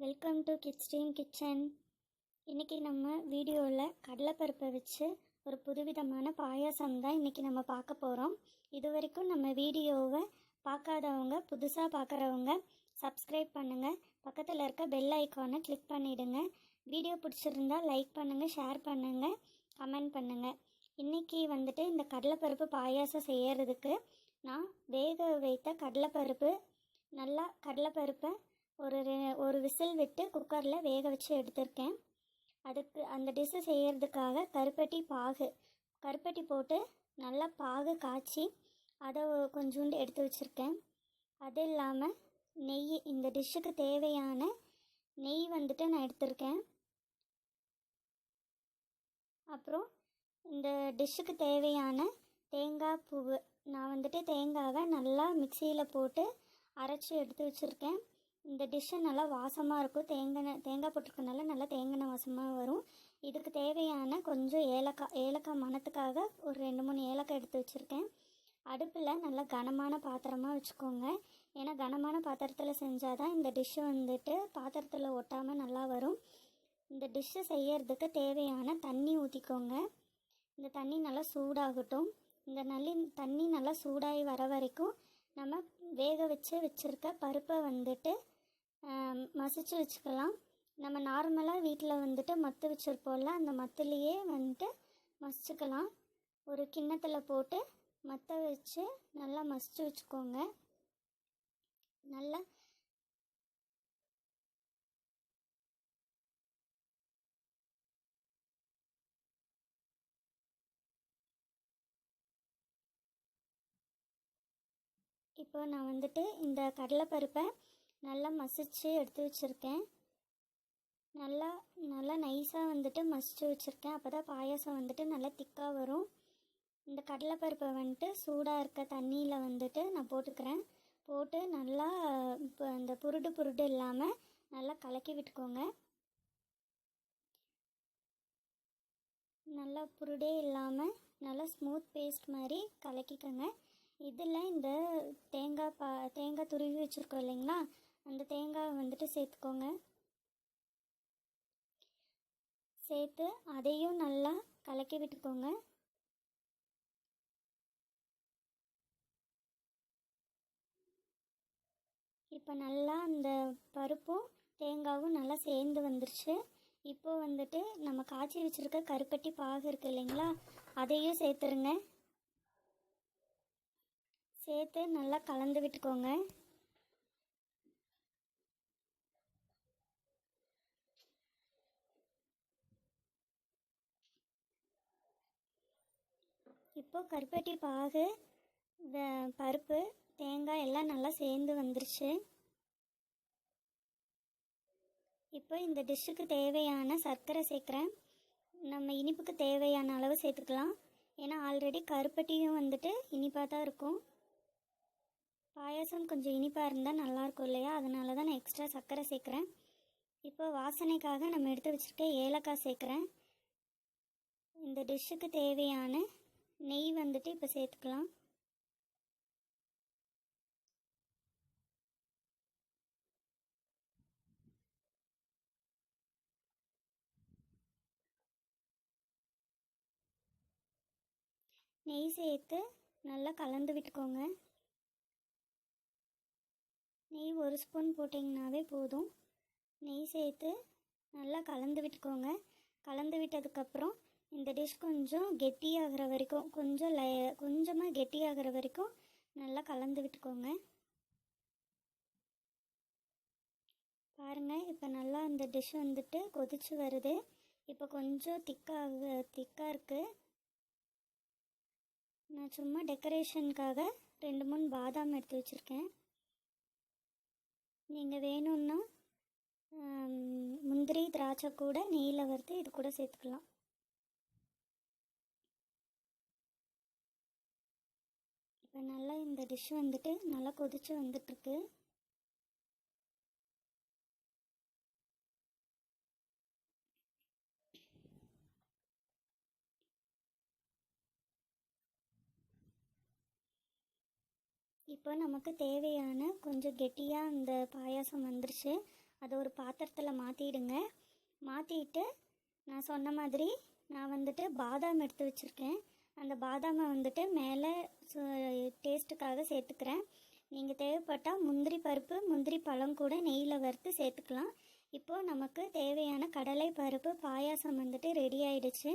Welcome to kids team kitchen. இன்றைக்கி நம்ம வீடியோவில் கடலைப்பருப்பை வச்சு ஒரு புதுவிதமான பாயாசம் தான் இன்றைக்கி நம்ம பார்க்க போகிறோம். இது வரைக்கும் நம்ம வீடியோவை பார்க்காதவங்க, புதுசாக பார்க்குறவங்க சப்ஸ்கிரைப் பண்ணுங்கள், பக்கத்தில் இருக்க பெல் ஐக்கானை கிளிக் பண்ணிவிடுங்க. வீடியோ பிடிச்சிருந்தா லைக் பண்ணுங்கள், ஷேர் பண்ணுங்கள், கமெண்ட் பண்ணுங்கள். இன்றைக்கி இந்த கடலைப்பருப்பு பாயாசம் செய்கிறதுக்கு நான் வேக வைத்த கடலைப்பருப்பை ஒரு விசில் விட்டு குக்கரில் வேக வச்சு எடுத்திருக்கேன். அதுக்கு அந்த டிஷ்ஷு செய்கிறதுக்காக கருப்பட்டி போட்டு நல்லா பாகு காய்ச்சி அதை கொஞ்சோண்டு எடுத்து வச்சுருக்கேன். அது இல்லாமல் நெய், இந்த டிஷ்ஷுக்கு தேவையான நெய் நான் எடுத்திருக்கேன். அப்புறம் இந்த டிஷ்ஷுக்கு தேவையான தேங்காய் பூவு, நான் தேங்காவை நல்லா மிக்சியில் போட்டு அரைச்சி எடுத்து வச்சுருக்கேன். இந்த டிஷ்ஷு நல்லா வாசமாக இருக்கும். தேங்காய் போட்டிருக்கனால நல்லா தேங்காய் வாசமாக வரும். இதுக்கு தேவையான கொஞ்சம் ஏலக்காய் மணத்துக்காக ஒரு 2-3 ஏலக்காய் எடுத்து வச்சுருக்கேன். அடுப்பில் நல்லா கனமான பாத்திரமாக வச்சுக்கோங்க. ஏன்னா கனமான பாத்திரத்தில் செஞ்சால் தான் இந்த டிஷ்ஷு பாத்திரத்தில் ஒட்டாமல் நல்லா வரும். இந்த டிஷ்ஷு செய்யறதுக்கு தேவையான தண்ணி ஊற்றிக்கோங்க. இந்த தண்ணி நல்லா சூடாகட்டும். இந்த தண்ணி நல்லா சூடாகி வர வரைக்கும் நம்ம வேக வச்சுருக்க பருப்பை மசிச்சு வச்சுக்கலாம். நம்ம நார்மலாக வீட்டில் மத்து வச்சுருப்போம்ல, அந்த மத்துலேயே மசிச்சுக்கலாம். ஒரு கிண்ணத்தில் போட்டு மத்த வச்சு நல்லா மசிச்சு வச்சுக்கோங்க. நல்லா இப்போ நான் இந்த கடலைப்பருப்பை நல்லா மசிச்சு எடுத்து வச்சுருக்கேன். நல்லா நைஸாக மசிச்சு வச்சுருக்கேன். அப்போ தான் பாயாசம் நல்லா திக்காக வரும். இந்த கடலைப்பருப்பை சூடாக இருக்க தண்ணியில் நான் போட்டுக்கிறேன். போட்டு நல்லா இப்போ இந்த புருடு இல்லாமல் நல்லா கலக்கி விட்டுக்கோங்க. நல்லா புருடே இல்லாமல் நல்லா ஸ்மூத் பேஸ்ட் மாதிரி கலக்கிக்கோங்க. இதில் இந்த தேங்காய் துருவி வச்சுருக்கோம் இல்லைங்களா, அந்த தேங்காய் சேர்த்துக்கோங்க. சேர்த்து அதையும் நல்லா கலக்கி விட்டுக்கோங்க. இப்போ நல்லா அந்த பருப்பும் தேங்காயும் நல்லா சேர்ந்து வந்துருச்சு. இப்போ நம்ம காய்ச்சி வச்சுருக்க கருப்பட்டி பாகு இருக்குது இல்லைங்களா, அதையும் சேர்த்துருங்க. சேர்த்து நல்லா கலந்து விட்டுக்கோங்க. இப்போ கருப்பட்டி பாகு, பருப்பு, தேங்காய் எல்லாம் நல்லா சேர்ந்து வந்துருச்சு. இப்போ இந்த டிஷ்ஷுக்கு தேவையான சர்க்கரை சேர்க்குறேன். நம்ம இனிப்புக்கு தேவையான அளவு சேர்த்துக்கலாம். ஏன்னா ஆல்ரெடி கருப்பட்டியும் இனிப்பாக தான் இருக்கும். பாயாசம் கொஞ்சம் இனிப்பாக இருந்தால் நல்லாயிருக்கும் இல்லையா, அதனால தான் நான் எக்ஸ்ட்ரா சர்க்கரை சேர்க்குறேன். இப்போ வாசனைக்காக நம்ம எடுத்து வச்சுருக்க ஏலக்காய் சேர்க்குறேன். இந்த டிஷ்ஷுக்கு தேவையான நெய் இப்போ சேர்த்துக்கலாம். நெய் சேர்த்து நல்லா கலந்து விட்டுக்கோங்க. நெய் 1 ஸ்பூன் போட்டிங்கனாவே போதும். நெய் சேர்த்து நல்லா கலந்து விட்டுக்கோங்க. கலந்து விட்டதுக்கப்புறம் இந்த டிஷ் கொஞ்சம் கெட்டியாகிற வரைக்கும், கொஞ்சமாக கெட்டியாகிற வரைக்கும் நல்லா கலந்து விட்டுக்கோங்க. பாருங்கள், இப்போ நல்லா இந்த டிஷ் கொதிச்சு வருது. இப்போ கொஞ்சம் திக்காக இருக்குது. நான் சும்மா டெக்கரேஷனுக்காக 2-3 பாதாம் எடுத்து வச்சுருக்கேன். நீங்கள் வேணும்னா முந்திரி, திராட்சை கூட நெய்யில் வறுத்து இது கூட சேர்த்துக்கலாம். இப்போ நல்லா இந்த டிஷ் நல்லா கொதிச்சு வந்துட்டுருக்கு. இப்போ நமக்கு தேவையான கொஞ்சம் கெட்டியாக இந்த பாயாசம் வந்துருச்சு. அதை ஒரு பாத்திரத்தில் மாற்றிடுங்க. மாற்றிட்டு நான் சொன்ன மாதிரி நான் வந்துட்டு பாதாம் எடுத்து வச்சுருக்கேன். அந்த பாதாமை வந்துட்டு மேலே டேஸ்ட்டுக்காக சேர்த்துக்கிறேன். நீங்கள் தேவைப்பட்டால் முந்திரி பருப்பு, முந்திரி பழம் கூட நெய்யில் வறுத்து சேர்த்துக்கலாம். இப்போது நமக்கு தேவையான கடலை பருப்பு பாயாசம் வந்துட்டு ரெடி ஆயிடுச்சு.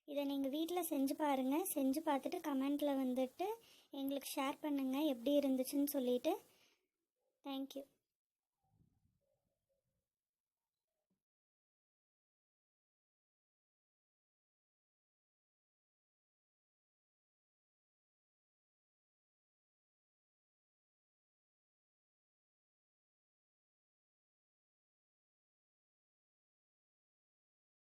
இதை நீங்கள் வீட்டில் செஞ்சு பாருங்கள். செஞ்சு பார்த்துட்டு கமெண்ட்டில் வந்துட்டு எங்களுக்கு ஷேர் பண்ணுங்கள் எப்படி இருந்துச்சுன்னு சொல்லிட்டு. தேங்க்யூ.